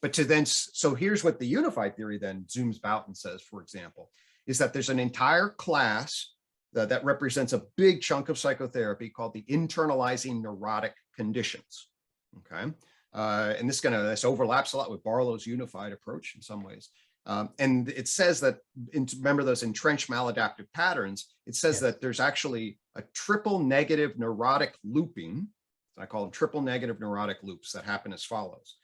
But to then, so here's what the unified theory then zooms out and says, for example, is that there's an entire class that represents a big chunk of psychotherapy called the internalizing neurotic conditions. Okay. And this overlaps a lot with Barlow's unified approach in some ways. And it says that, remember those entrenched maladaptive patterns, it says that there's actually a triple negative neurotic looping. I call them triple negative neurotic loops that happen as follows.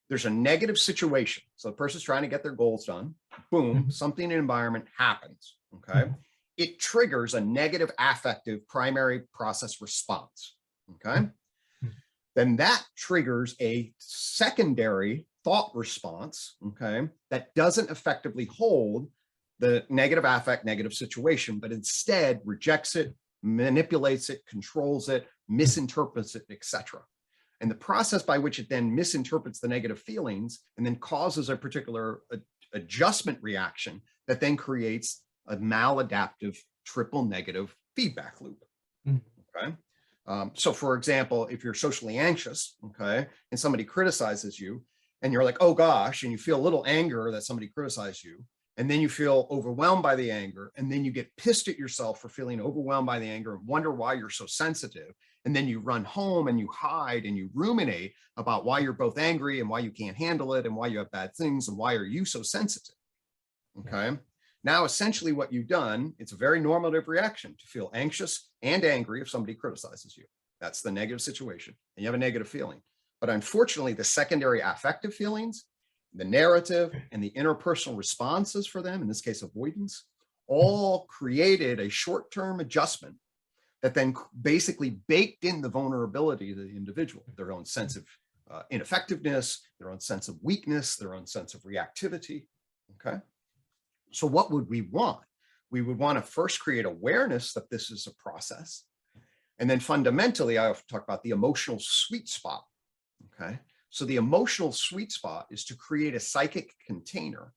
There's a negative situation. So the person's trying to get their goals done. Boom, something in the environment happens. Okay. It triggers a negative affective primary process response. Okay. Then that triggers a secondary thought response, okay, that doesn't effectively hold the negative affect, negative situation, but instead rejects it, manipulates it, controls it, misinterprets it, etc. And the process by which it then misinterprets the negative feelings and then causes a particular adjustment reaction that then creates a maladaptive triple negative feedback loop. Okay. So for example, if you're socially anxious, okay, and somebody criticizes you and you're like, oh gosh, and you feel a little anger that somebody criticized you, and then you feel overwhelmed by the anger, and then you get pissed at yourself for feeling overwhelmed by the anger and wonder why you're so sensitive. And then you run home and you hide and you ruminate about why you're both angry and why you can't handle it and why you have bad things and why are you so sensitive. Okay. Now, essentially what you've done, it's a very normative reaction to feel anxious and angry if somebody criticizes you. That's the negative situation, and you have a negative feeling. But unfortunately, the secondary affective feelings, the narrative, and the interpersonal responses for them, in this case, avoidance, all created a short-term adjustment that then basically baked in the vulnerability of the individual, their own sense of ineffectiveness, their own sense of weakness, their own sense of reactivity, okay? So what would we want? We would want to first create awareness that this is a process. And then fundamentally, I often talk about the emotional sweet spot. Okay. So the emotional sweet spot is to create a psychic container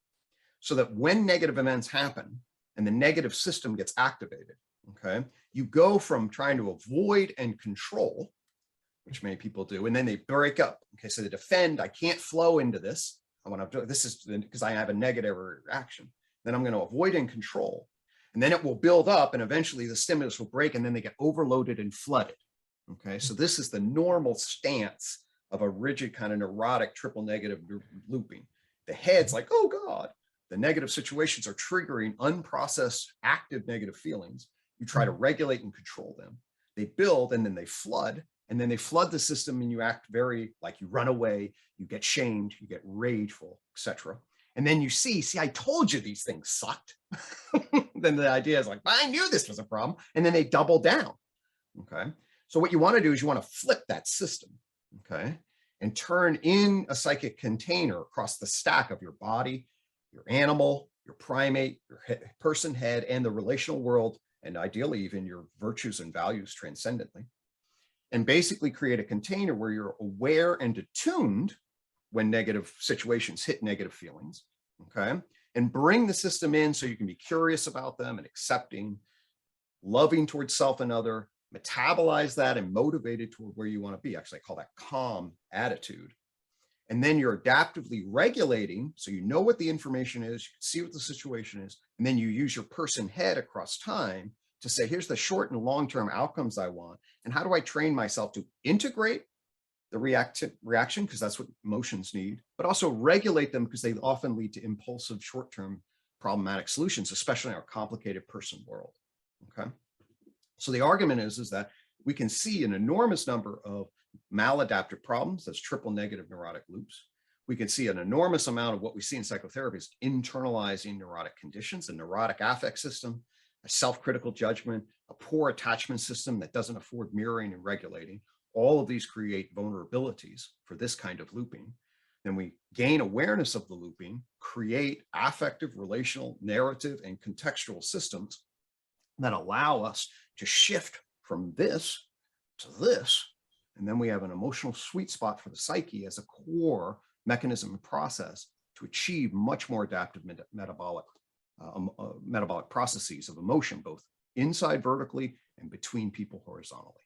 so that when negative events happen and the negative system gets activated, okay, you go from trying to avoid and control, which many people do, and then they break up. Okay. So they defend, I can't flow into this. I want to do this is because I have a negative reaction. Then I'm going to avoid and control. And then it will build up and eventually the stimulus will break and then they get overloaded and flooded. Okay, so this is the normal stance of a rigid kind of neurotic triple negative looping. The head's like, oh God, the negative situations are triggering unprocessed active negative feelings. You try to regulate and control them. They build and then they flood. And then they flood the system and you act very like you run away, you get shamed, you get rageful, etc. And then you see, I told you these things sucked. Then the idea is like, I knew this was a problem. And then they double down. Okay. So what you want to do is you want to flip that system. Okay. And turn in a psychic container across the stack of your body, your animal, your primate, your person head, and the relational world, and ideally even your virtues and values transcendently. And basically create a container where you're aware and attuned when negative situations hit negative feelings, okay? And bring the system in so you can be curious about them and accepting, loving towards self and other, metabolize that and motivated toward where you want to be. Actually, I call that calm attitude. And then you're adaptively regulating, so you know what the information is, you can see what the situation is, and then you use your person head across time to say, here's the short and long-term outcomes I want, and how do I train myself to integrate the reaction, because that's what emotions need, but also regulate them because they often lead to impulsive short-term problematic solutions, especially in our complicated person world, okay? So the argument is that we can see an enormous number of maladaptive problems, that's triple negative neurotic loops. We can see an enormous amount of what we see in psychotherapy is internalizing neurotic conditions, a neurotic affect system, a self-critical judgment, a poor attachment system that doesn't afford mirroring and regulating. All of these create vulnerabilities for this kind of looping. Then we gain awareness of the looping, create affective, relational, narrative, and contextual systems that allow us to shift from this to this. And then we have an emotional sweet spot for the psyche as a core mechanism and process to achieve much more adaptive metabolic processes of emotion, both inside vertically and between people horizontally.